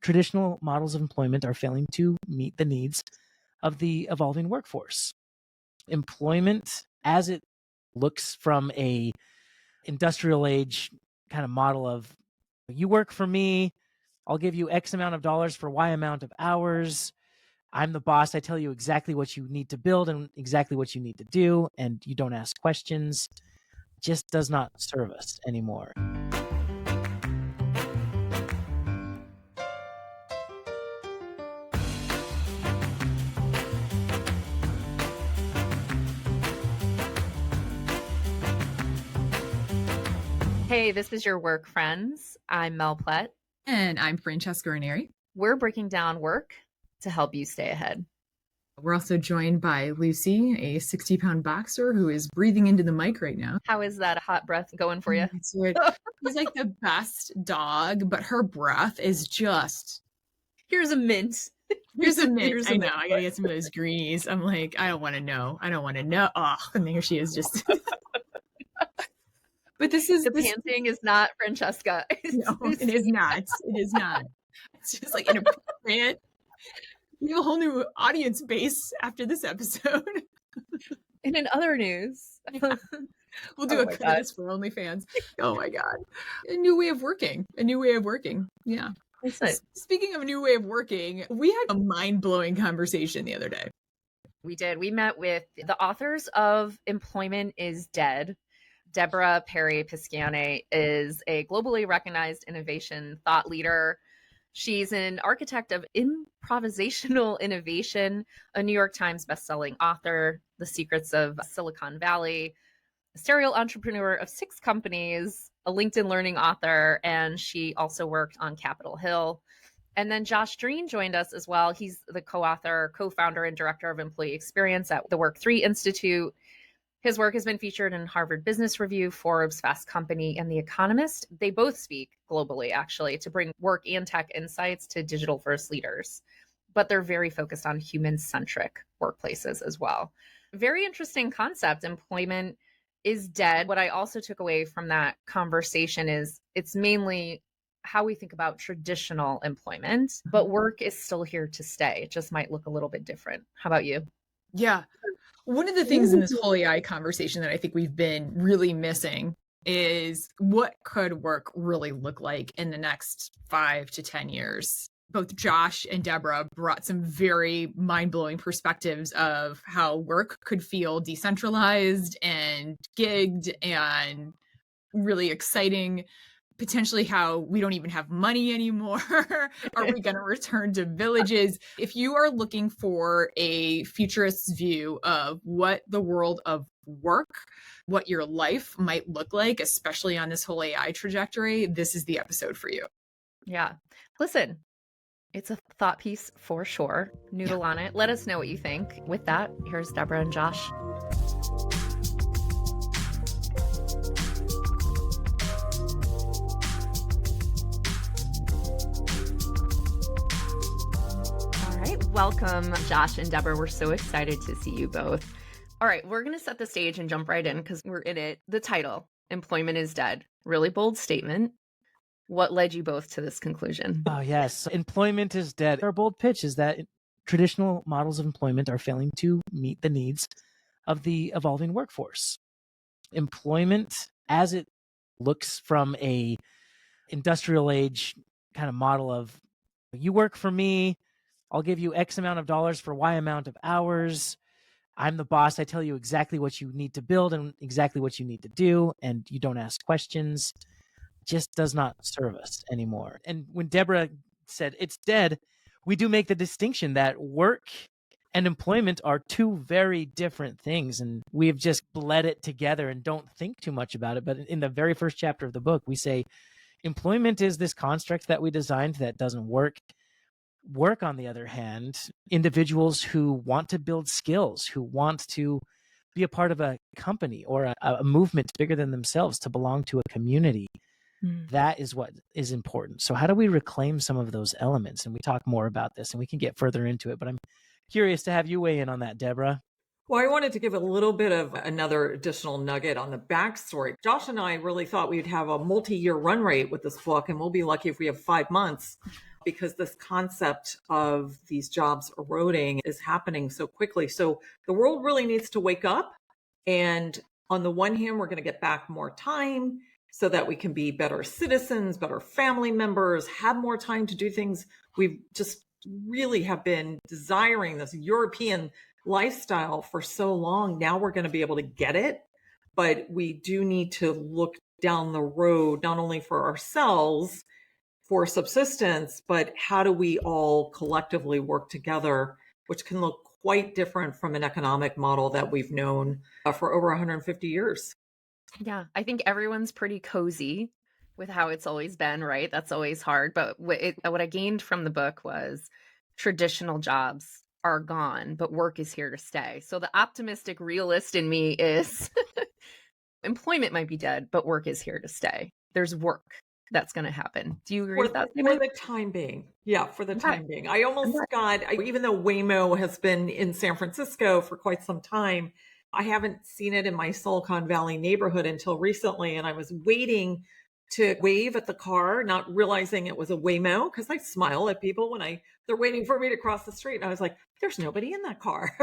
traditional models of employment are failing to meet the needs of the evolving workforce. Employment, as it looks from a industrial age kind of model of, you work for me, I'll give you X amount of dollars for Y amount of hours. I'm the boss. I tell you exactly what you need to build and exactly what you need to do, and you don't ask questions. Just does not serve us anymore. Hey, this is Your Work Friends. I'm Mel Plett. And I'm Francesca Ranieri. We're breaking down work to help you stay ahead. We're also joined by Lucy, a 60-pound boxer who is breathing into the mic right now. How is that hot breath going for you? It's weird. She's like the best dog, but her breath is just... Here's a mint. Here's a mint. I know. I gotta get some of those greenies. I'm like, I don't want to know. Oh, and there she is just... But panting is not Francesca. No, it is not. It is not. It's just like inappropriate. We have a whole new audience base after this episode. And in other news, we'll do a quiz for OnlyFans. Oh my God. A new way of working. Yeah. Speaking of a new way of working, we had a mind-blowing conversation the other day. We did. We met with the authors of Employment is Dead. Deborah Piscione is a globally recognized innovation thought leader. She's an architect of improvisational innovation, a New York Times bestselling author, The Secrets of Silicon Valley, a serial entrepreneur of 6 companies, a LinkedIn Learning author, and she also worked on Capitol Hill. And then Josh Drean joined us as well. He's the co-author, co-founder, and director of employee experience at the Work3 Institute. His work has been featured in Harvard Business Review, Forbes, Fast Company, and The Economist. They both speak globally, actually, to bring work and tech insights to digital-first leaders. But they're very focused on human-centric workplaces as well. Very interesting concept. Employment is dead. What I also took away from that conversation is it's mainly how we think about traditional employment, but work is still here to stay. It just might look a little bit different. How about you? Yeah. One of the things in this whole AI conversation that I think we've been really missing is what could work really look like in the next 5 to 10 years. Both Josh and Deborah brought some very mind-blowing perspectives of how work could feel decentralized and gigged and really exciting. Potentially how we don't even have money anymore. Are we going to return to villages? If you are looking for a futurist's view of what the world of work, what your life might look like, especially on this whole AI trajectory, this is the episode for you. Yeah. Listen, it's a thought piece for sure. Noodle on it. Let us know what you think. With that, here's Deborah and Josh. Welcome, Josh and Deborah. We're so excited to see you both. All right, we're going to set the stage and jump right in because we're in it. The title, Employment is Dead. Really bold statement. What led you both to this conclusion? Oh, yes. Employment is dead. Our bold pitch is that traditional models of employment are failing to meet the needs of the evolving workforce. Employment, as it looks from a industrial age kind of model of, you work for me, I'll give you X amount of dollars for Y amount of hours. I'm the boss. I tell you exactly what you need to build and exactly what you need to do, and you don't ask questions. Just does not serve us anymore. And when Deborah said it's dead, we do make the distinction that work and employment are 2 very different things, and we have just bled it together and don't think too much about it. But in the very first chapter of the book, we say employment is this construct that we designed that doesn't work. Work, on the other hand, individuals who want to build skills, who want to be a part of a company or a movement bigger than themselves, to belong to a community. That is what is important. So how do we reclaim some of those elements? And we talk more about this and we can get further into it, but I'm curious to have you weigh in on that, Deborah. Well, I wanted to give a little bit of another additional nugget on the backstory. Josh and I really thought we'd have a multi-year run rate with this book, and we'll be lucky if we have 5 months. because this concept of these jobs eroding is happening so quickly. So the world really needs to wake up. And on the one hand, we're going to get back more time so that we can be better citizens, better family members, have more time to do things we just really have been desiring, this European lifestyle for so long. Now we're going to be able to get it, but we do need to look down the road, not only for ourselves, for subsistence, but how do we all collectively work together, which can look quite different from an economic model that we've known for over 150 years. Yeah, I think everyone's pretty cozy with how it's always been, right? That's always hard. But what I gained from the book was traditional jobs are gone, but work is here to stay. So the optimistic realist in me is employment might be dead, but work is here to stay. There's work that's going to happen. Do you agree with that? For the time being. Yeah, for the time being. I almost even though Waymo has been in San Francisco for quite some time, I haven't seen it in my Silicon Valley neighborhood until recently. And I was waiting to wave at the car, not realizing it was a Waymo, because I smile at people when they're waiting for me to cross the street. And I was like, there's nobody in that car.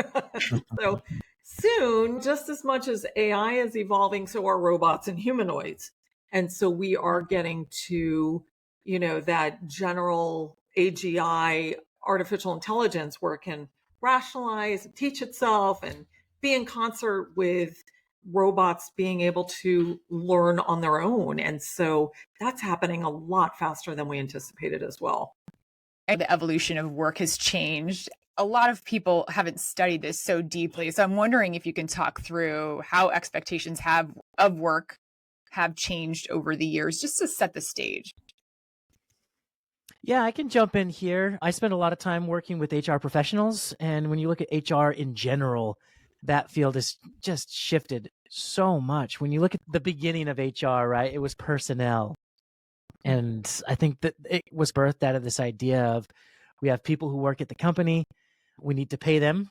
So soon, just as much as AI is evolving, so are robots and humanoids. And so we are getting to, that general AGI, artificial intelligence, where it can rationalize, teach itself, and be in concert with robots being able to learn on their own. And so that's happening a lot faster than we anticipated as well. The evolution of work has changed. A lot of people haven't studied this so deeply. So I'm wondering if you can talk through how expectations of work have changed over the years, just to set the stage. Yeah, I can jump in here. I spend a lot of time working with HR professionals. And when you look at HR in general, that field has just shifted so much. When you look at the beginning of HR, right, it was personnel. And I think that it was birthed out of this idea of we have people who work at the company. We need to pay them.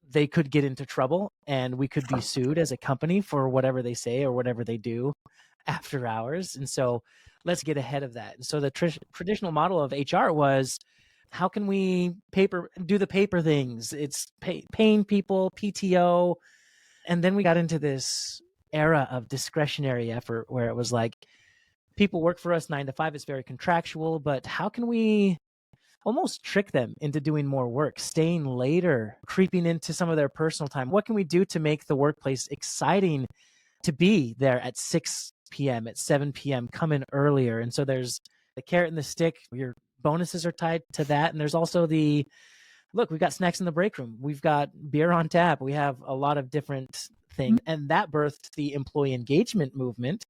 They could get into trouble and we could be sued as a company for whatever they say or whatever they do after hours. And so let's get ahead of that. And so the traditional model of HR was, how can we do the paper things? It's paying people, PTO. And then we got into this era of discretionary effort where it was like, people work for us 9 to 5. It's very contractual, but how can we almost trick them into doing more work, staying later, creeping into some of their personal time? What can we do to make the workplace exciting to be there at 6 p.m., at 7 p.m., come in earlier? And so there's the carrot and the stick. Your bonuses are tied to that. And there's also look, we've got snacks in the break room. We've got beer on tap. We have a lot of different things. And that birthed the employee engagement movement,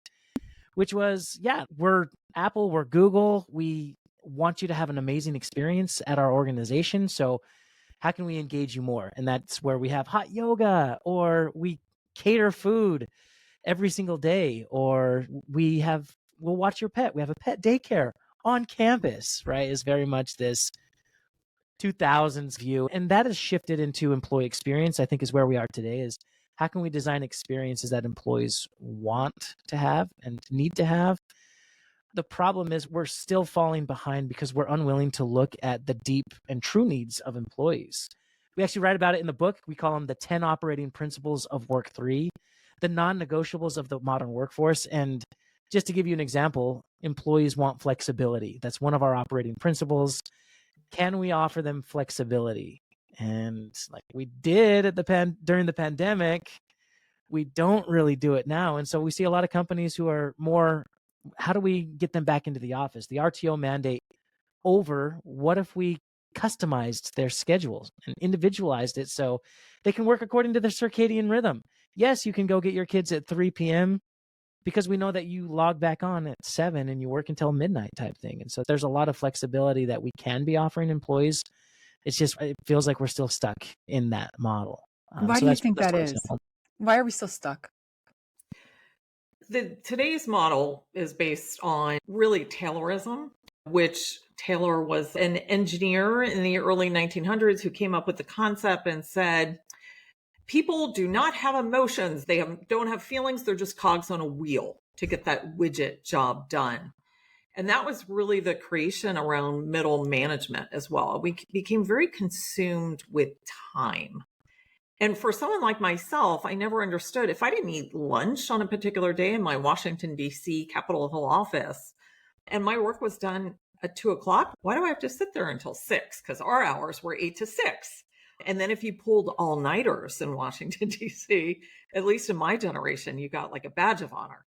which was, we're Apple, we're Google. We want you to have an amazing experience at our organization. So how can we engage you more? And that's where we have hot yoga, or we cater food every single day, or we'll watch your pet. We have a pet daycare on campus, right? Is very much this 2000s view. And that has shifted into employee experience, I think, is where we are today, is how can we design experiences that employees want to have and need to have? The problem is we're still falling behind because we're unwilling to look at the deep and true needs of employees. We actually write about it in the book. We call them the 10 operating principles of work 3, the non-negotiables of the modern workforce. And just to give you an example, employees want flexibility. That's one of our operating principles. Can we offer them flexibility? And like we did during the pandemic, we don't really do it now. And so we see a lot of companies who are more, how do we get them back into the office? The RTO mandate over, what if we customized their schedules and individualized it so they can work according to their circadian rhythm? Yes, you can go get your kids at 3 p.m. because we know that you log back on at 7 and you work until midnight type thing. And so there's a lot of flexibility that we can be offering employees. It feels like we're still stuck in that model. Why do you think that is? Why are we still stuck? Today's model is based on really Taylorism, which Taylor was an engineer in the early 1900s who came up with the concept and said, people do not have emotions. They don't have feelings. They're just cogs on a wheel to get that widget job done. And that was really the creation around middle management as well. We became very consumed with time. And for someone like myself, I never understood if I didn't eat lunch on a particular day in my Washington, D.C. Capitol Hill office, and my work was done at 2:00, why do I have to sit there until 6? Because our hours were 8 to 6. And then if you pulled all-nighters in Washington, D.C., at least in my generation, you got like a badge of honor.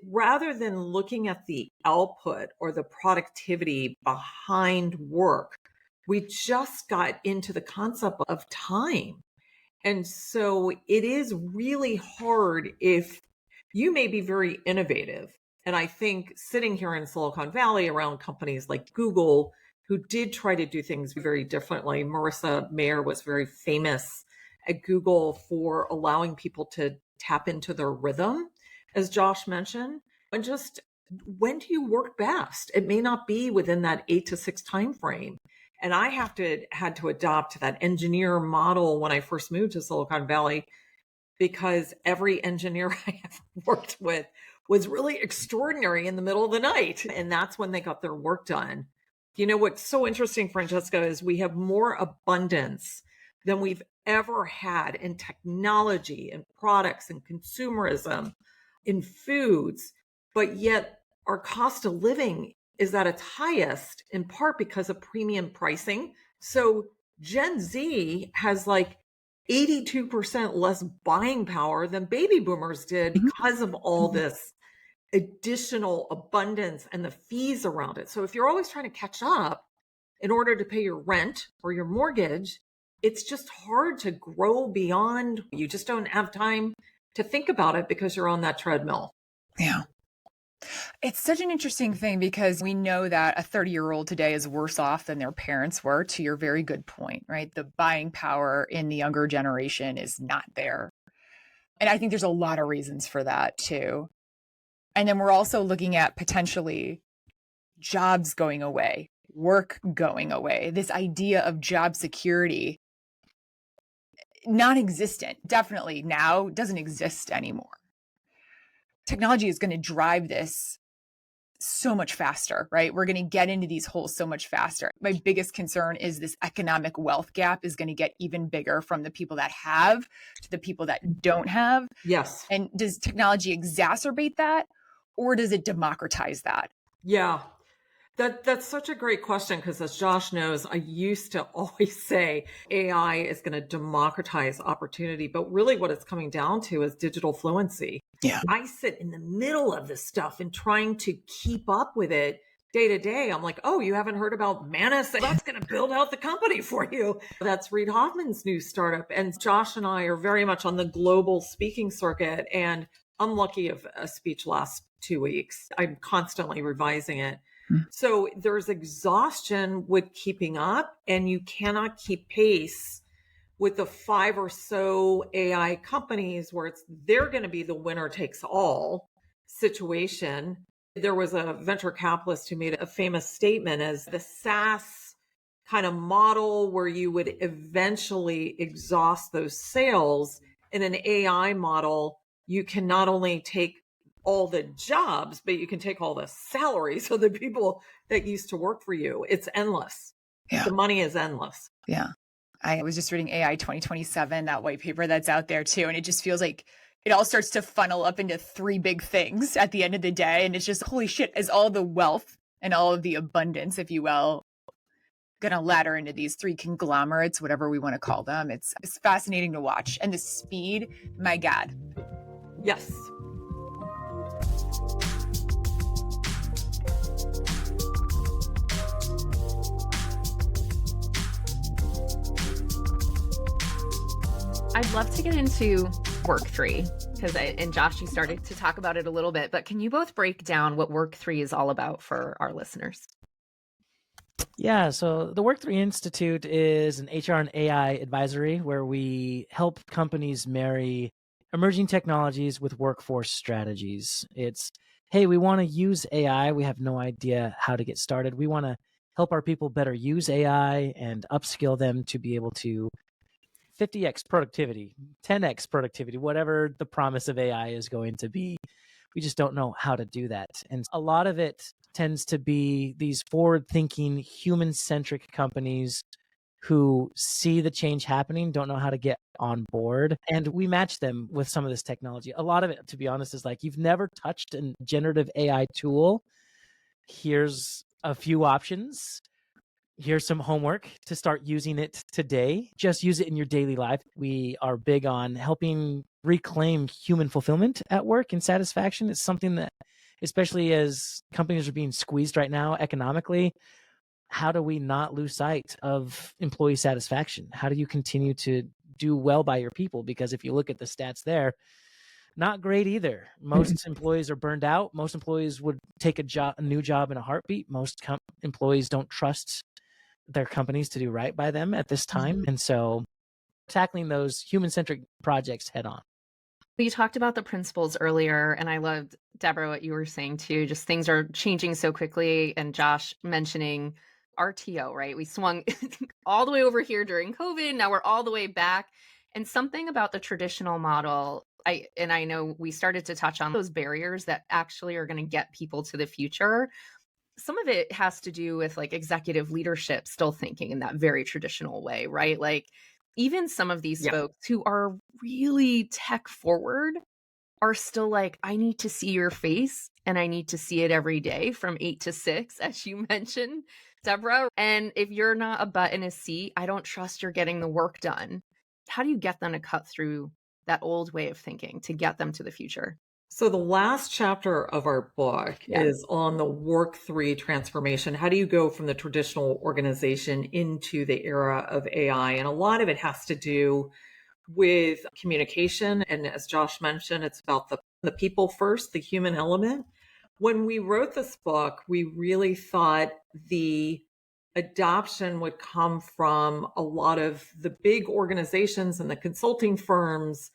Rather than looking at the output or the productivity behind work, we just got into the concept of time. And so it is really hard if you may be very innovative. And I think sitting here in Silicon Valley around companies like Google, who did try to do things very differently. Marissa Mayer was very famous at Google for allowing people to tap into their rhythm, as Josh mentioned, and just when do you work best? It may not be within that 8 to 6 time frame. And I had to adopt that engineer model when I first moved to Silicon Valley, because every engineer I ever worked with was really extraordinary in the middle of the night. And that's when they got their work done. You know, what's so interesting, Francesca, is we have more abundance than we've ever had in technology and products and consumerism, in foods, but yet our cost of living is at its highest, in part because of premium pricing. So Gen Z has like 82% less buying power than baby boomers did because of all this additional abundance and the fees around it. So if you're always trying to catch up in order to pay your rent or your mortgage, it's just hard to grow beyond. You just don't have time to think about it because you're on that treadmill. Yeah. It's such an interesting thing because we know that a 30-year-old today is worse off than their parents were, to your very good point, right? The buying power in the younger generation is not there. And I think there's a lot of reasons for that too. And then we're also looking at potentially jobs going away, work going away, this idea of job security, non-existent, definitely now doesn't exist anymore. Technology is going to drive this so much faster, right? We're going to get into these holes so much faster. My biggest concern is this economic wealth gap is going to get even bigger from the people that have to the people that don't have. Yes. And does technology exacerbate that, or does it democratize that? Yeah. That's such a great question, because as Josh knows, I used to always say AI is going to democratize opportunity, but really what it's coming down to is digital fluency. Yeah. I sit in the middle of this stuff and trying to keep up with it day to day. I'm like, oh, you haven't heard about Manus? That's going to build out the company for you. That's Reid Hoffman's new startup. And Josh and I are very much on the global speaking circuit. And I'm lucky if a speech lasts 2 weeks. I'm constantly revising it. So there's exhaustion with keeping up, and you cannot keep pace with the 5 or so AI companies where they're going to be the winner takes all situation. There was a venture capitalist who made a famous statement as the SaaS kind of model where you would eventually exhaust those sales. In an AI model, you can not only take all the jobs, but you can take all the salaries of the people that used to work for you. It's endless. Yeah. The money is endless. Yeah. I was just reading AI 2027, that white paper that's out there too. And it just feels like it all starts to funnel up into 3 big things at the end of the day. And it's just, holy shit, is all the wealth and all of the abundance, if you will, going to ladder into these 3 conglomerates, whatever we want to call them. It's fascinating to watch. And the speed, my God. Yes. I'd love to get into work 3 because and Josh, you started to talk about it a little bit, but can you both break down what work 3 is all about for our listeners? Yeah, so the Work 3 Institute is an HR and AI advisory where we help companies marry emerging technologies with workforce strategies. It's, hey, we want to use AI. We have no idea how to get started. We want to help our people better use AI and upskill them to be able to 50x productivity, 10x productivity, whatever the promise of AI is going to be. We just don't know how to do that. And a lot of it tends to be these forward-thinking, human-centric companies who see the change happening, don't know how to get on board. And we match them with some of this technology. A lot of it, to be honest, is like, you've never touched a generative AI tool. Here's a few options. Here's some homework to start using it today. Just use it in your daily life. We are big on helping reclaim human fulfillment at work and satisfaction. It's something that, especially as companies are being squeezed right now economically, how do we not lose sight of employee satisfaction? How do you continue to do well by your people? Because if you look at the stats there, not great either. Most employees are burned out. Most employees would take a new job in a heartbeat. Most employees don't trust their companies to do right by them at this time. And so tackling those human-centric projects head on. You talked about the principles earlier, and I loved, Deborah, what you were saying too. Just things are changing so quickly, and Josh mentioning RTO, right? We swung all the way over here during COVID. Now we're all the way back. And something about the traditional model, I know we started to touch on those barriers that actually are going to get people to the future. Some of it has to do with like executive leadership still thinking in that very traditional way, right? Like even some of these folks who are really tech forward are still like, I need to see your face and I need to see it every day from 8 to 6, as you mentioned, Deborah. And if you're not a butt in a seat, I don't trust you're getting the work done. How do you get them to cut through that old way of thinking to get them to the future? So the last chapter of our book is on the work 3 transformation. How do you go from the traditional organization into the era of AI? And a lot of it has to do with communication. And as Josh mentioned, it's about the people first, the human element. When we wrote this book, we really thought the adoption would come from a lot of the big organizations and the consulting firms.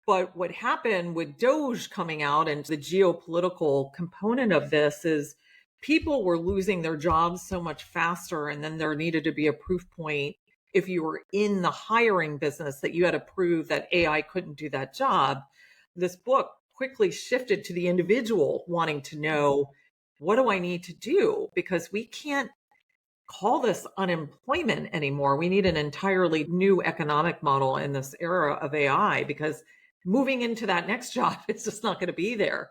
But what happened with Doge coming out and the geopolitical component of this is people were losing their jobs so much faster. And then there needed to be a proof point if you were in the hiring business that you had to prove that AI couldn't do that job. This book quickly shifted to the individual wanting to know, what do I need to do? Because we can't call this unemployment anymore. We need an entirely new economic model in this era of AI, because moving into that next job, it's just not going to be there.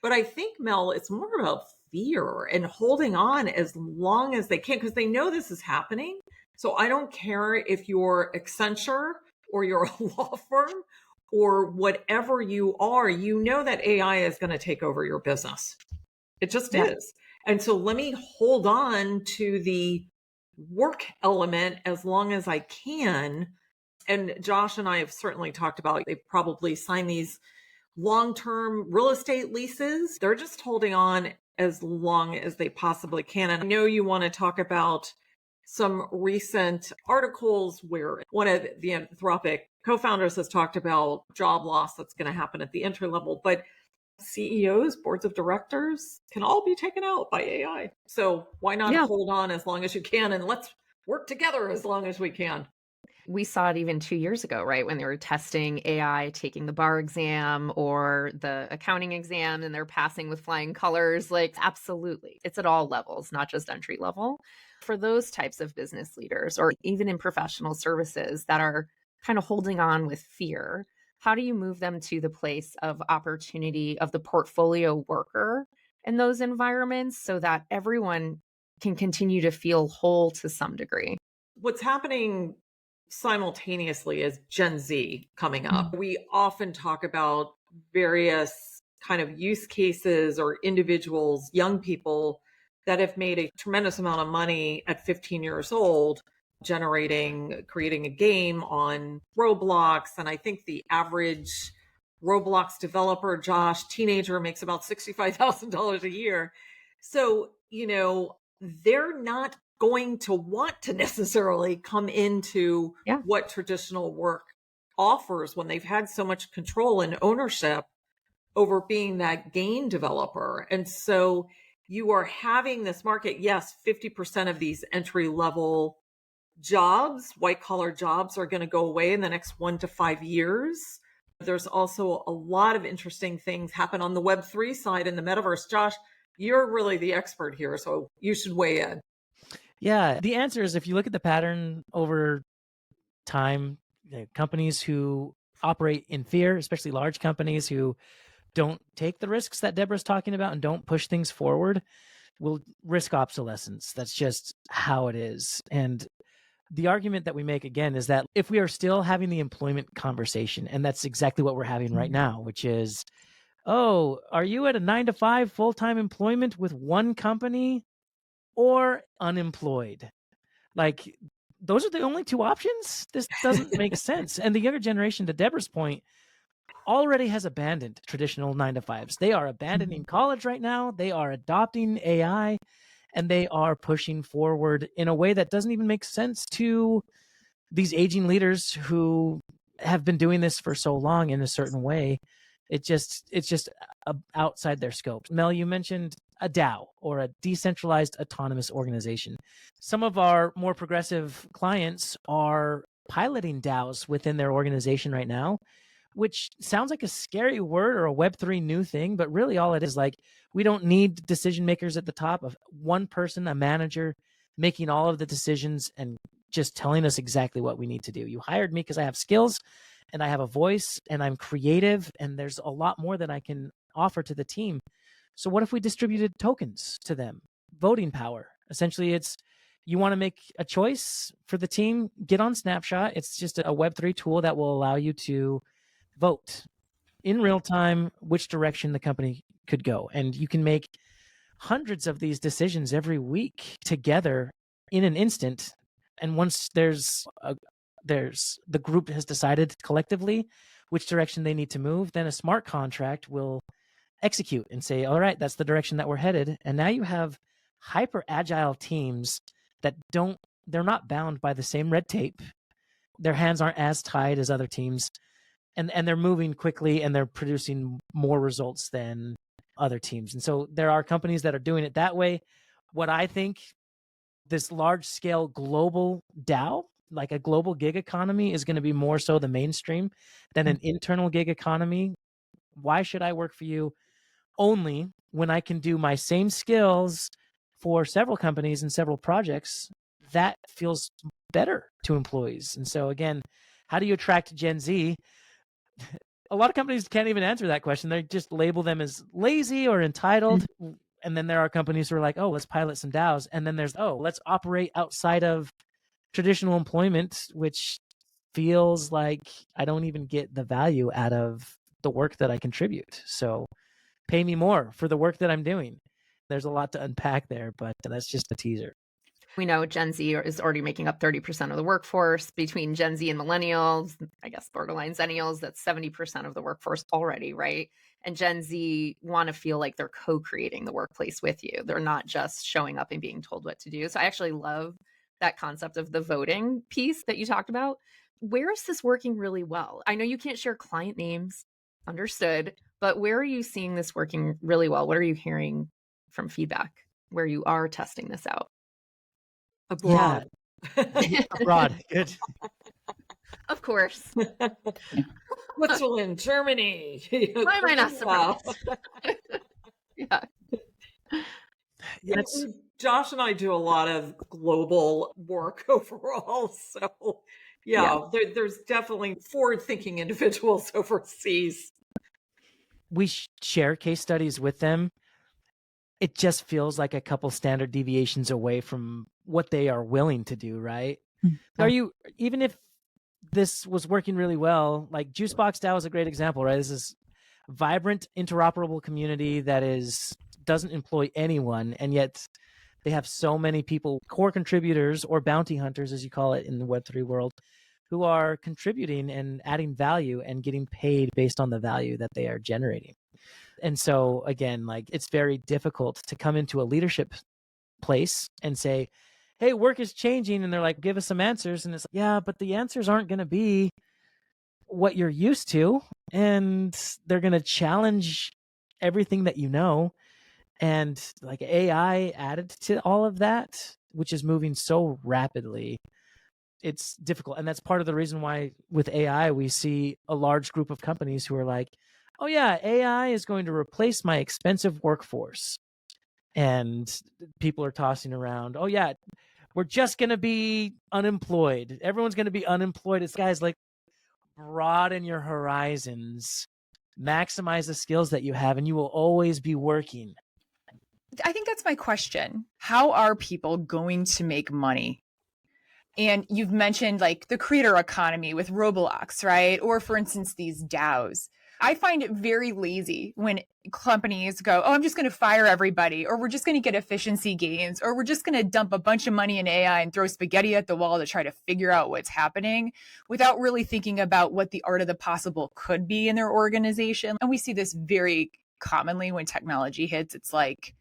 But I think, Mel, it's more about fear and holding on as long as they can, because they know this is happening. So I don't care if you're Accenture or you're a law firm or whatever you are, you know that AI is going to take over your business. It just is. And so let me hold on to the work element as long as I can. And Josh and I have certainly talked about, they probably sign these long-term real estate leases. They're just holding on as long as they possibly can. And I know you want to talk about some recent articles where one of the Anthropic co-founders has talked about job loss that's going to happen at the entry level, but CEOs, boards of directors can all be taken out by AI. So why not hold on as long as you can, and let's work together as long as we can. We saw it even 2 years ago, right? When they were testing AI, taking the bar exam or the accounting exam, and they're passing with flying colors. Like, absolutely. It's at all levels, not just entry level. For those types of business leaders, or even in professional services that are kind of holding on with fear, how do you move them to the place of opportunity of the portfolio worker in those environments so that everyone can continue to feel whole to some degree? What's happening simultaneously is Gen Z coming up. We often talk about various kind of use cases or individuals, young people that have made a tremendous amount of money at 15 years old, creating a game on Roblox. And I think the average Roblox developer, Josh, teenager, makes about $65,000 a year. So, they're not going to want to necessarily come into what traditional work offers when they've had so much control and ownership over being that game developer. And so you are having this market. Yes, 50% of these entry level jobs, white collar jobs, are going to go away in the next 1 to 5 years. There's also a lot of interesting things happen on the Web3 side in the metaverse. Josh, You're really the expert here, so you should weigh in. Yeah, the answer is if you look at the pattern over time, companies who operate in fear, especially large companies who don't take the risks that Deborah's talking about and don't push things forward, will risk obsolescence. That's just how it is. And the argument that we make again is that if we are still having the employment conversation, and that's exactly what we're having right now, which is, oh, are you at a 9-to-5 full-time employment with one company or unemployed? Like, those are the only two options. This doesn't make sense. And the younger generation, to Deborah's point, already has abandoned traditional 9-to-5s. They are abandoning college right now. They are adopting AI, and they are pushing forward in a way that doesn't even make sense to these aging leaders who have been doing this for so long in a certain way. It's just outside their scope. Mel, you mentioned a DAO, or a decentralized autonomous organization. Some of our more progressive clients are piloting DAOs within their organization right now, which sounds like a scary word or a Web3 new thing, but really all it is, like, we don't need decision makers at the top of one person, a manager, making all of the decisions and just telling us exactly what we need to do. You hired me because I have skills and I have a voice and I'm creative, and there's a lot more that I can offer to the team. So what if we distributed tokens to them? Voting power. Essentially, it's, you want to make a choice for the team, get on Snapshot. It's just a Web3 tool that will allow you to vote in real time which direction the company could go. And you can make hundreds of these decisions every week together in an instant. And once the group has decided collectively which direction they need to move, then a smart contract will execute and say, all right, that's the direction that we're headed. And now you have hyper agile teams that they're not bound by the same red tape. Their hands aren't as tied as other teams. And they're moving quickly, and they're producing more results than other teams. And so there are companies that are doing it that way. What I think, this large scale global DAO, like a global gig economy, is going to be more so the mainstream than an internal gig economy. Why should I work for you only when I can do my same skills for several companies and several projects? That feels better to employees. And so again, how do you attract Gen Z? A lot of companies can't even answer that question. They just label them as lazy or entitled. And then there are companies who are like, oh, let's pilot some DAOs. And then there's, oh, let's operate outside of traditional employment, which feels like I don't even get the value out of the work that I contribute. So pay me more for the work that I'm doing. There's a lot to unpack there, but that's just a teaser. We know Gen Z is already making up 30% of the workforce. Between Gen Z and millennials, I guess borderline zennials, that's 70% of the workforce already, right? And Gen Z want to feel like they're co-creating the workplace with you. They're not just showing up and being told what to do. So I actually love that concept of the voting piece that you talked about. Where is this working really well? I know you can't share client names, understood, but where are you seeing this working really well? What are you hearing from feedback where you are testing this out? Abroad. Yeah. Abroad. Good. Of course. Switzerland, Germany. Why am I not surprised? Yeah. Yes. Josh and I do a lot of global work overall. So there's definitely forward-thinking individuals overseas. We share case studies with them. It just feels like a couple standard deviations away from what they are willing to do, right? Are you, even if this was working really well, like Juicebox DAO is a great example, right? This is a vibrant, interoperable community that doesn't employ anyone, and yet they have so many people, core contributors or bounty hunters, as you call it in the Web3 world, who are contributing and adding value and getting paid based on the value that they are generating. And so again, like, it's very difficult to come into a leadership place and say, hey, work is changing. And they're like, give us some answers. And it's like, yeah, but the answers aren't going to be what you're used to. And they're going to challenge everything that you know. And like AI added to all of that, which is moving so rapidly, it's difficult. And that's part of the reason why with AI, we see a large group of companies who are like, oh yeah, AI is going to replace my expensive workforce. and people are tossing around, oh yeah, we're just going to be unemployed. Everyone's going to be unemployed. It's guys like, broaden your horizons, maximize the skills that you have, and you will always be working. I think that's my question. How are people going to make money? And you've mentioned like the creator economy with Roblox, right? Or for instance, these DAOs. I find it very lazy when companies go, oh, I'm just going to fire everybody, or we're just going to get efficiency gains, or we're just going to dump a bunch of money in AI and throw spaghetti at the wall to try to figure out what's happening without really thinking about what the art of the possible could be in their organization. And we see this very commonly when technology hits. It's like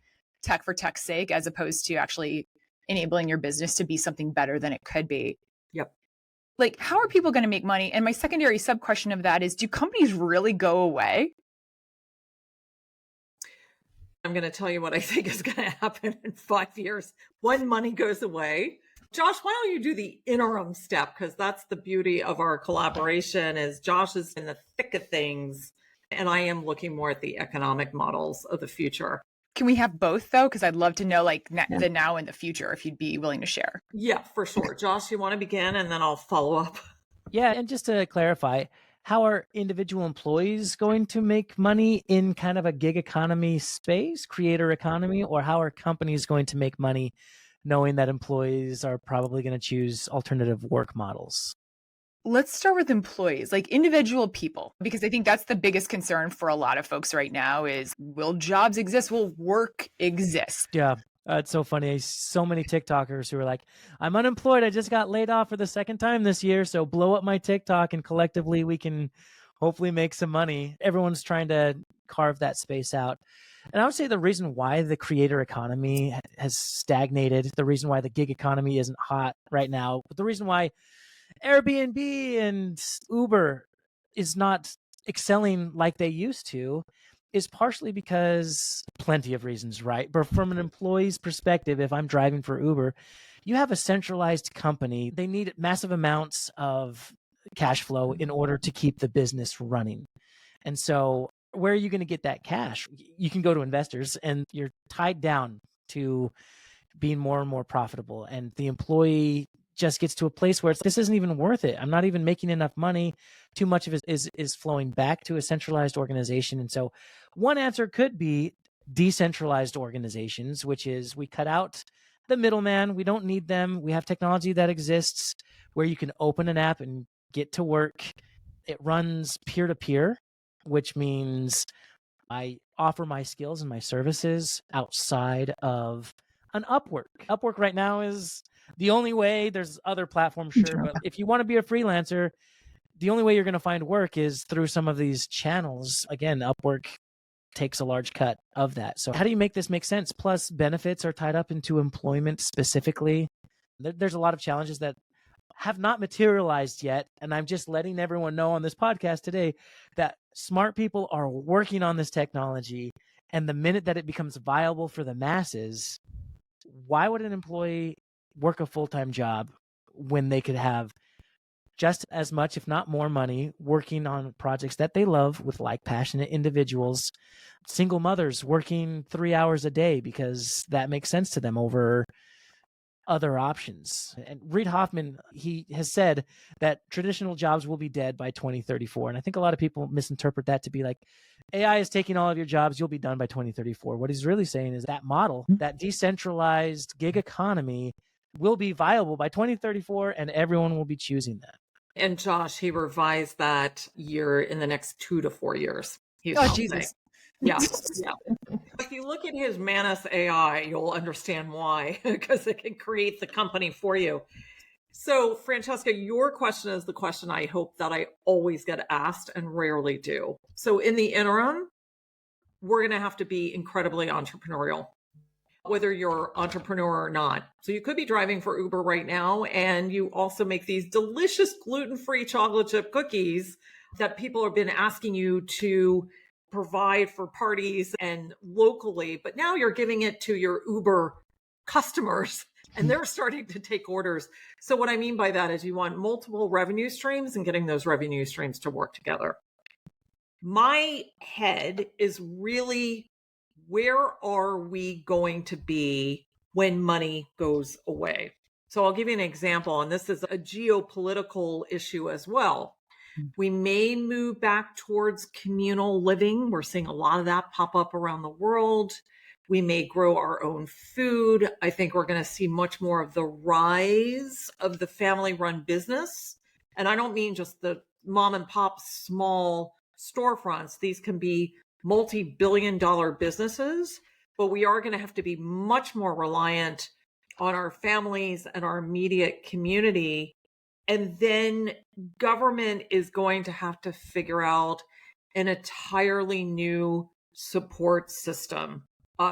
tech for tech's sake, as opposed to actually enabling your business to be something better than it could be. Yep. Like, how are people going to make money? And my secondary sub question of that is, do companies really go away? I'm going to tell you what I think is going to happen in 5 years when money goes away. Josh, why don't you do the interim step? Because that's the beauty of our collaboration is Josh is in the thick of things. And I am looking more at the economic models of the future. Can we have both though? Because I'd love to know like the now and the future, if you'd be willing to share. Yeah, for sure. Josh, you want to begin and then I'll follow up. Yeah. And just to clarify, how are individual employees going to make money in kind of a gig economy space, creator economy, or how are companies going to make money knowing that employees are probably going to choose alternative work models? Let's start with employees, like individual people, because I think that's the biggest concern for a lot of folks right now is, will jobs exist? Will work exist? Yeah. It's so funny. So many TikTokers who are like, I'm unemployed. I just got laid off for the second time this year. So blow up my TikTok and collectively we can hopefully make some money. Everyone's trying to carve that space out. And I would say the reason why the creator economy has stagnated, the reason why the gig economy isn't hot right now, the reason why Airbnb and Uber is not excelling like they used to is partially because plenty of reasons, right? But from an employee's perspective, if I'm driving for Uber, you have a centralized company. They need massive amounts of cash flow in order to keep the business running. And so where are you going to get that cash? You can go to investors and you're tied down to being more and more profitable. And the employee just gets to a place where this isn't even worth it. I'm not even making enough money. Too much of it is flowing back to a centralized organization. And so one answer could be decentralized organizations, which is we cut out the middleman. We don't need them. We have technology that exists where you can open an app and get to work. It runs peer-to-peer, which means I offer my skills and my services outside of an Upwork. Upwork right now is the only way. There's other platforms, sure, but if you want to be a freelancer, the only way you're going to find work is through some of these channels. Again, Upwork takes a large cut of that. So how do you make this make sense? Plus, benefits are tied up into employment specifically. There's a lot of challenges that have not materialized yet. And I'm just letting everyone know on this podcast today that smart people are working on this technology. And the minute that it becomes viable for the masses, why would an employee work a full-time job when they could have just as much, if not more money, working on projects that they love with like passionate individuals, single mothers working 3 hours a day because that makes sense to them over other options. And Reid Hoffman, he has said that traditional jobs will be dead by 2034. And I think a lot of people misinterpret that to be like, AI is taking all of your jobs, you'll be done by 2034. What he's really saying is that model, that decentralized gig economy will be viable by 2034 and everyone will be choosing that. And Josh, he revised that year in the next 2 to 4 years. Oh, Jesus. Yeah. If you look at his Manus AI, you'll understand why, because it can create the company for you. So, Francesca, your question is the question I hope that I always get asked and rarely do. So in the interim, we're going to have to be incredibly entrepreneurial, whether you're an entrepreneur or not. So you could be driving for Uber right now, and you also make these delicious gluten-free chocolate chip cookies that people have been asking you to provide for parties and locally, but now you're giving it to your Uber customers and they're starting to take orders. So what I mean by that is you want multiple revenue streams and getting those revenue streams to work together. My head is really where are we going to be when money goes away? So I'll give you an example, and this is a geopolitical issue as well. We may move back towards communal living. We're seeing a lot of that pop up around the world. We may grow our own food. I think we're going to see much more of the rise of the family-run business. And I don't mean just the mom and pop small storefronts. These can be multi-billion-dollar businesses, but we are going to have to be much more reliant on our families and our immediate community. And then government is going to have to figure out an entirely new support system,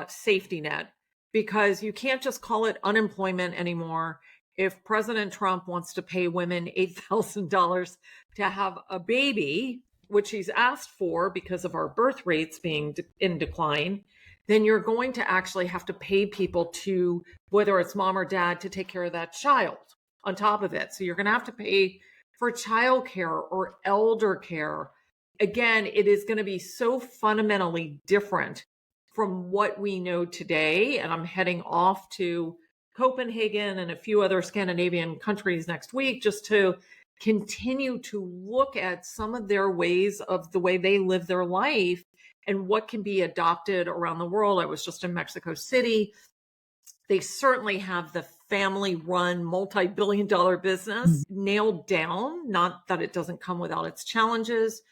safety net, because you can't just call it unemployment anymore. If President Trump wants to pay women $8,000 to have a baby, which he's asked for because of our birth rates being in decline, then you're going to actually have to pay people to, whether it's mom or dad, to take care of that child on top of it. So you're going to have to pay for childcare or elder care. Again, it is going to be so fundamentally different from what we know today. And I'm heading off to Copenhagen and a few other Scandinavian countries next week just to continue to look at some of their ways of the way they live their life and what can be adopted around the world. I was just in Mexico City. They certainly have the family-run multi-billion-dollar business nailed down. Not that it doesn't come without its challenges,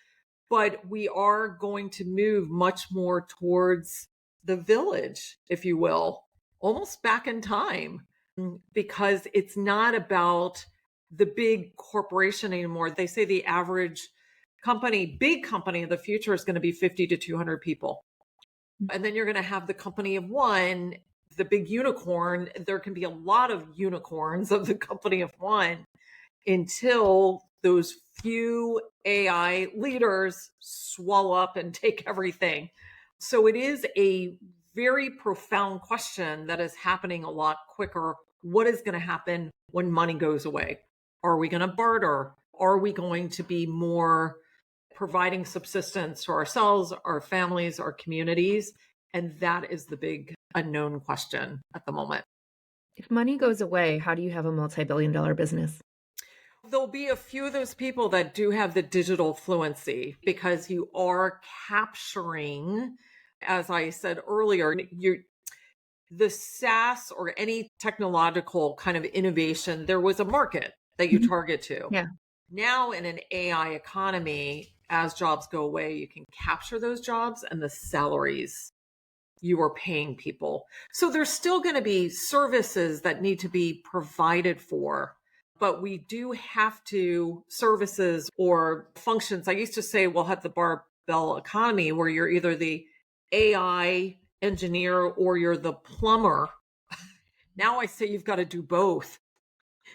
but we are going to move much more towards the village, if you will, almost back in time, because it's not about the big corporation anymore. They say the average company, big company of the future is going to be 50 to 200 people. And then you're going to have the company of one, the big unicorn. There can be a lot of unicorns of the company of one until those few AI leaders swallow up and take everything. So it is a very profound question that is happening a lot quicker. What is going to happen when money goes away? Are we going to barter? Are we going to be more providing subsistence to ourselves, our families, our communities? And that is the big unknown question at the moment. If money goes away, how do you have a multi-billion-dollar business? There'll be a few of those people that do have the digital fluency because you are capturing, as I said earlier, the SaaS or any technological kind of innovation, there was a market that you target to. Yeah. Now in an AI economy, as jobs go away, you can capture those jobs and the salaries you are paying people. So there's still going to be services that need to be provided for, but we do have to services or functions. I used to say we'll have the barbell economy where you're either the AI engineer or you're the plumber. Now I say you've got to do both.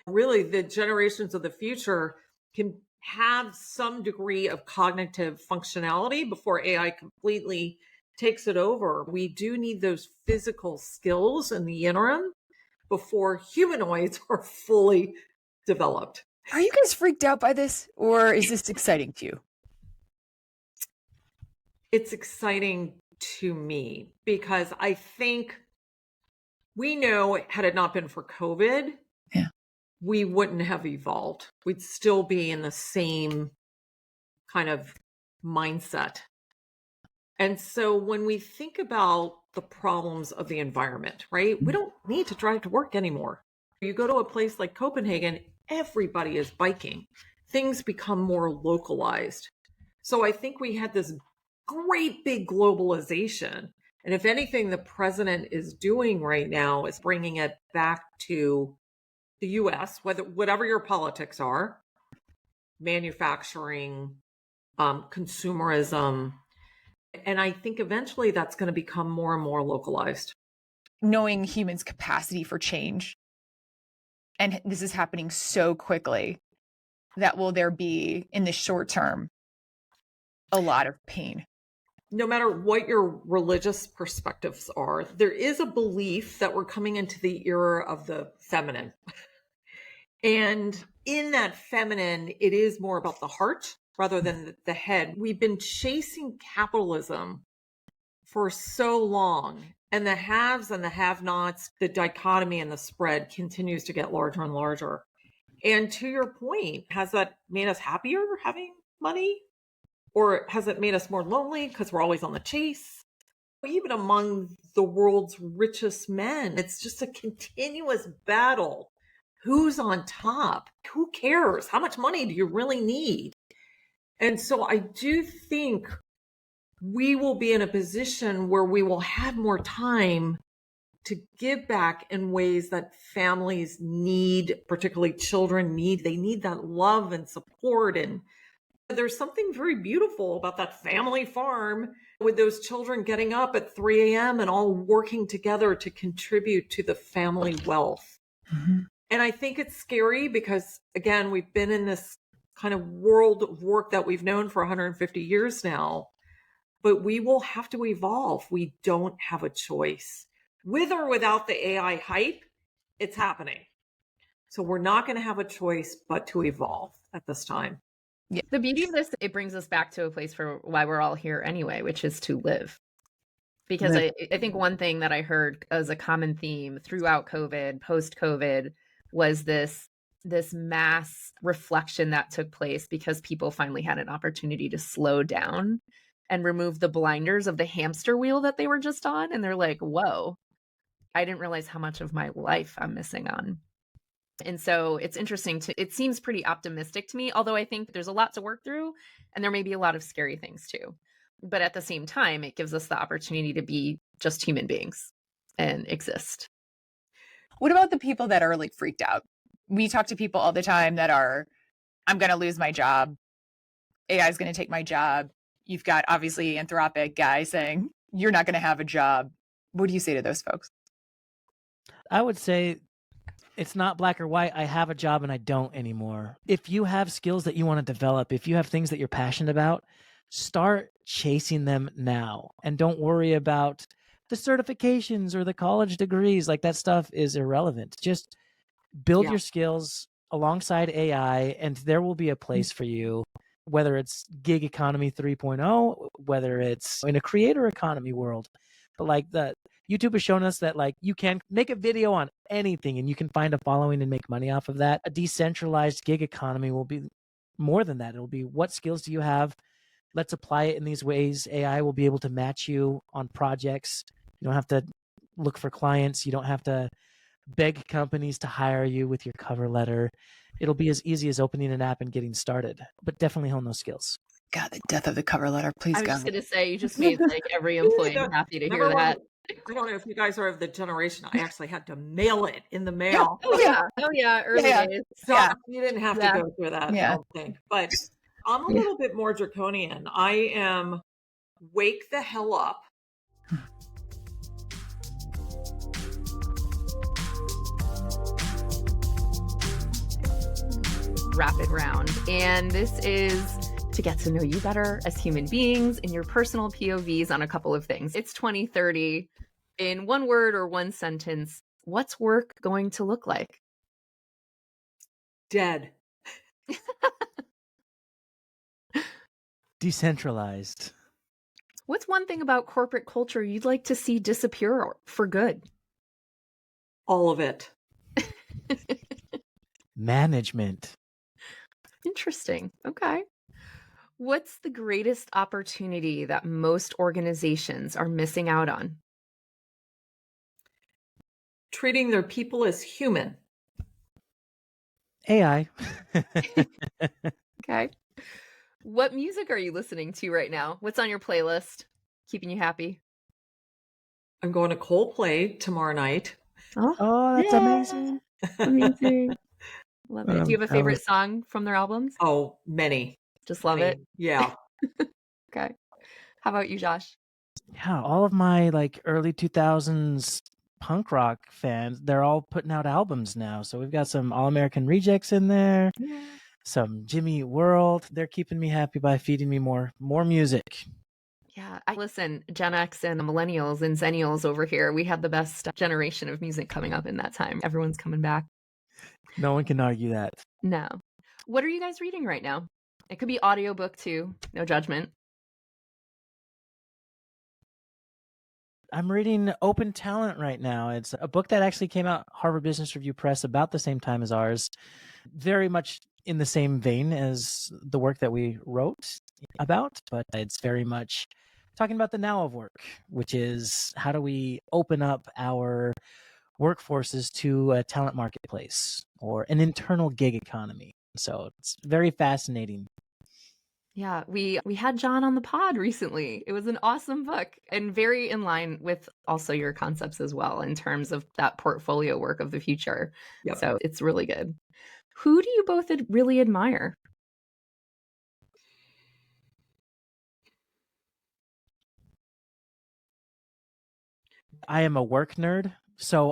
Really, the generations of the future can have some degree of cognitive functionality before AI completely takes it over. We do need those physical skills in the interim before humanoids are fully developed. Are you guys freaked out by this, or is this exciting to you? It's exciting to me because I think we know had it not been for COVID, we wouldn't have evolved. We'd still be in the same kind of mindset. And so when we think about the problems of the environment, right, we don't need to drive to work anymore. You go to a place like Copenhagen, everybody is biking. Things become more localized. So I think we had this great big globalization. And if anything, the president is doing right now is bringing it back to the US, whatever your politics are, manufacturing, consumerism. And I think eventually that's going to become more and more localized. Knowing humans' capacity for change, and this is happening so quickly, that will there be, in the short term, a lot of pain. No matter what your religious perspectives are, there is a belief that we're coming into the era of the feminine. And in that feminine, it is more about the heart rather than the head. We've been chasing capitalism for so long. And the haves and the have-nots, the dichotomy and the spread continues to get larger and larger. And to your point, has that made us happier having money? Or has it made us more lonely because we're always on the chase? Even among the world's richest men, it's just a continuous battle. Who's on top? Who cares? How much money do you really need? And so I do think we will be in a position where we will have more time to give back in ways that families need, particularly children need. They need that love and support. And there's something very beautiful about that family farm with those children getting up at 3 a.m. and all working together to contribute to the family wealth. Mm-hmm. And I think it's scary because, again, we've been in this kind of world of work that we've known for 150 years now, but we will have to evolve. We don't have a choice. With or without the AI hype, it's happening. So we're not going to have a choice but to evolve at this time. Yeah. The beauty of this, it brings us back to a place for why we're all here anyway, which is to live. Because I think one thing that I heard as a common theme throughout COVID, post-COVID, was this mass reflection that took place because people finally had an opportunity to slow down and remove the blinders of the hamster wheel that they were just on. And they're like, whoa, I didn't realize how much of my life I'm missing on. And so it's interesting it seems pretty optimistic to me, although I think there's a lot to work through and there may be a lot of scary things too. But at the same time, it gives us the opportunity to be just human beings and exist. What about the people that are like freaked out? We talk to people all the time that are, I'm going to lose my job. AI is going to take my job. You've got obviously Anthropic guy saying, you're not going to have a job. What do you say to those folks? I would say it's not black or white. I have a job and I don't anymore. If you have skills that you want to develop, if you have things that you're passionate about, start chasing them now. And don't worry about the certifications or the college degrees. Like, that stuff is irrelevant. Just build your skills alongside AI, and there will be a place for you, whether it's gig economy 3.0, whether it's in a creator economy world. But like, the YouTube has shown us that like you can make a video on anything and you can find a following and make money off of that. A decentralized gig economy will be more than that. It'll be, what skills do you have? Let's apply it in these ways. AI will be able to match you on projects. You don't have to look for clients. You don't have to beg companies to hire you with your cover letter. It'll be as easy as opening an app and getting started, but definitely hone those skills. God, the death of the cover letter. Please, I was God. just going to say, you just made like every employee happy to hear that. I don't know if you guys are of the generation. I actually had to mail it in the mail. Oh yeah, early days. So you didn't have to go through that, I don't think. But I'm a little bit more draconian. I am wake the hell up. Rapid round. And this is to get to know you better as human beings and your personal POVs on a couple of things. It's 2030. In one word or one sentence, what's work going to look like? Dead. Decentralized. What's one thing about corporate culture you'd like to see disappear for good? All of it. Management. Interesting. Okay. What's the greatest opportunity that most organizations are missing out on? Treating their people as human. AI. Okay. What music are you listening to right now? What's on your playlist? Keeping you happy? I'm going to Coldplay tomorrow night. Oh, that's amazing. Amazing. Love it. Do you have a favorite song from their albums? Oh, many. Just love it. Yeah. Okay. How about you, Josh? Yeah, all of my like early 2000s punk rock fans, they're all putting out albums now. So we've got some All American Rejects in there, some Jimmy Eat World. They're keeping me happy by feeding me more music. Yeah, I listen, Gen X and millennials and zennials over here. We had the best generation of music coming up in that time. Everyone's coming back. No one can argue that. No. What are you guys reading right now? It could be audiobook too. No judgment. I'm reading Open Talent right now. It's a book that actually came out Harvard Business Review Press about the same time as ours. Very much in the same vein as the work that we wrote about, but it's very much talking about the now of work, which is how do we open up our workforces to a talent marketplace or an internal gig economy. So it's very fascinating. Yeah, we had John on the pod recently. It was an awesome book and very in line with also your concepts as well in terms of that portfolio work of the future. Yep. So it's really good. Who do you both really admire? I am a work nerd, so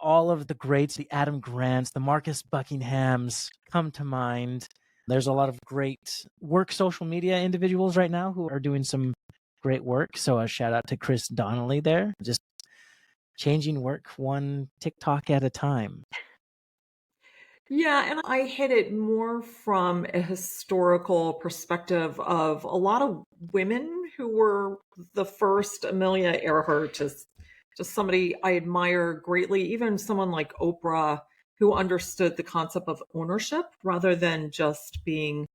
all of the greats, the Adam Grants, the Marcus Buckinghams come to mind. There's a lot of great work social media individuals right now who are doing some great work. So a shout out to Chris Donnelly there, just changing work one TikTok at a time. Yeah, and I hit it more from a historical perspective of a lot of women who were the first. Amelia Earhart is just somebody I admire greatly, even someone like Oprah, who understood the concept of ownership rather than just being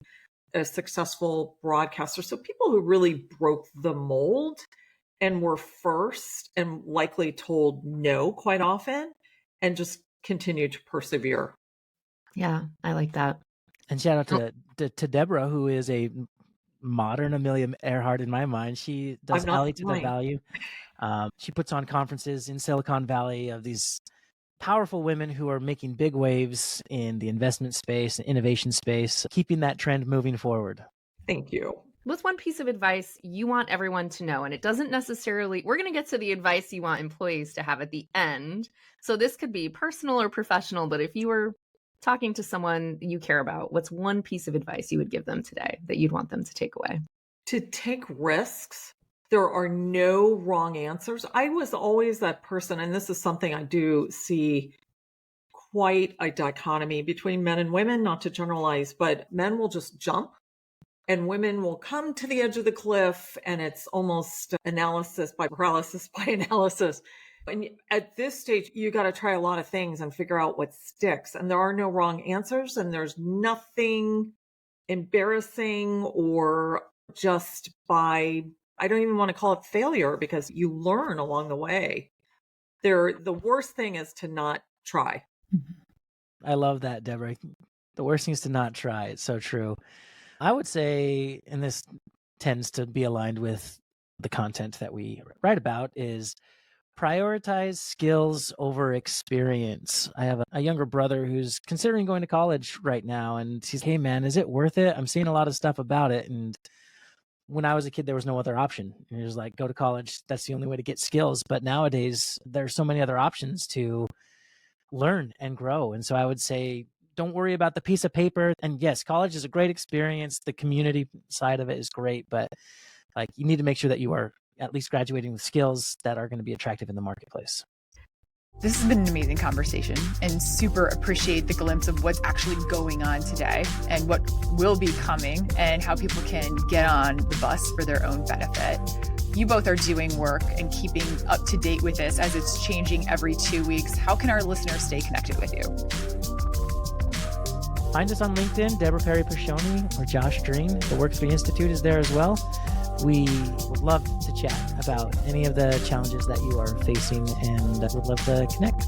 a successful broadcaster. So people who really broke the mold and were first and likely told no quite often and just continued to persevere. Yeah, I like that. And shout out to Deborah, who is a modern Amelia Earhart in my mind. She does I'm not Alley to the lying. Value. She puts on conferences in Silicon Valley of these powerful women who are making big waves in the investment space, innovation space, keeping that trend moving forward. Thank you. What's one piece of advice you want everyone to know? And it doesn't necessarily, we're going to get to the advice you want employees to have at the end. So this could be personal or professional, but if you were talking to someone you care about, what's one piece of advice you would give them today that you'd want them to take away? To take risks. There are no wrong answers. I was always that person, and this is something I do see quite a dichotomy between men and women, not to generalize, but men will just jump and women will come to the edge of the cliff, and it's almost analysis by paralysis by analysis. And at this stage, you got to try a lot of things and figure out what sticks. And there are no wrong answers, and there's nothing embarrassing or just by, I don't even want to call it failure because you learn along the way. The worst thing is to not try. I love that, Deborah. The worst thing is to not try. It's so true. I would say, and this tends to be aligned with the content that we write about, is prioritize skills over experience. I have a younger brother who's considering going to college right now, and he's, hey man, is it worth it? I'm seeing a lot of stuff about it. And when I was a kid, there was no other option. It was like, go to college. That's the only way to get skills. But nowadays, there's so many other options to learn and grow. And so I would say, don't worry about the piece of paper. And yes, college is a great experience. The community side of it is great, but like you need to make sure that you are at least graduating with skills that are going to be attractive in the marketplace. This has been an amazing conversation and super appreciate the glimpse of what's actually going on today and what will be coming and how people can get on the bus for their own benefit. You both are doing work and keeping up to date with this as it's changing every 2 weeks. How can our listeners stay connected with you? Find us on LinkedIn, Deborah Perry Piscione or Josh Drean. The Work 3 Institute is there as well. We would love to chat about any of the challenges that you are facing and would love to connect.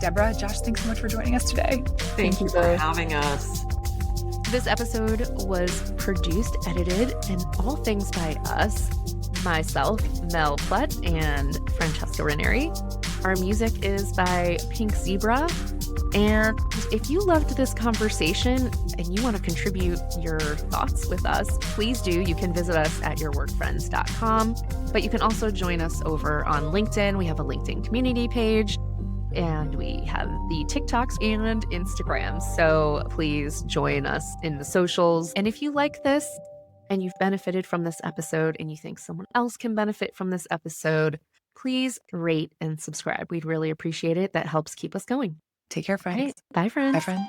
Deborah, Josh, thanks so much for joining us today. Thank you for having us. This episode was produced, edited, and all things by us, myself, Mel Plutt, and Francesca Ranieri. Our music is by Pink Zebra. And if you loved this conversation and you want to contribute your thoughts with us, please do. You can visit us at yourworkfriends.com, but you can also join us over on LinkedIn. We have a LinkedIn community page and we have the TikToks and Instagrams. So please join us in the socials. And if you like this and you've benefited from this episode and you think someone else can benefit from this episode, please rate and subscribe. We'd really appreciate it. That helps keep us going. Take care, friends. Right. Bye, friends. Bye, friend.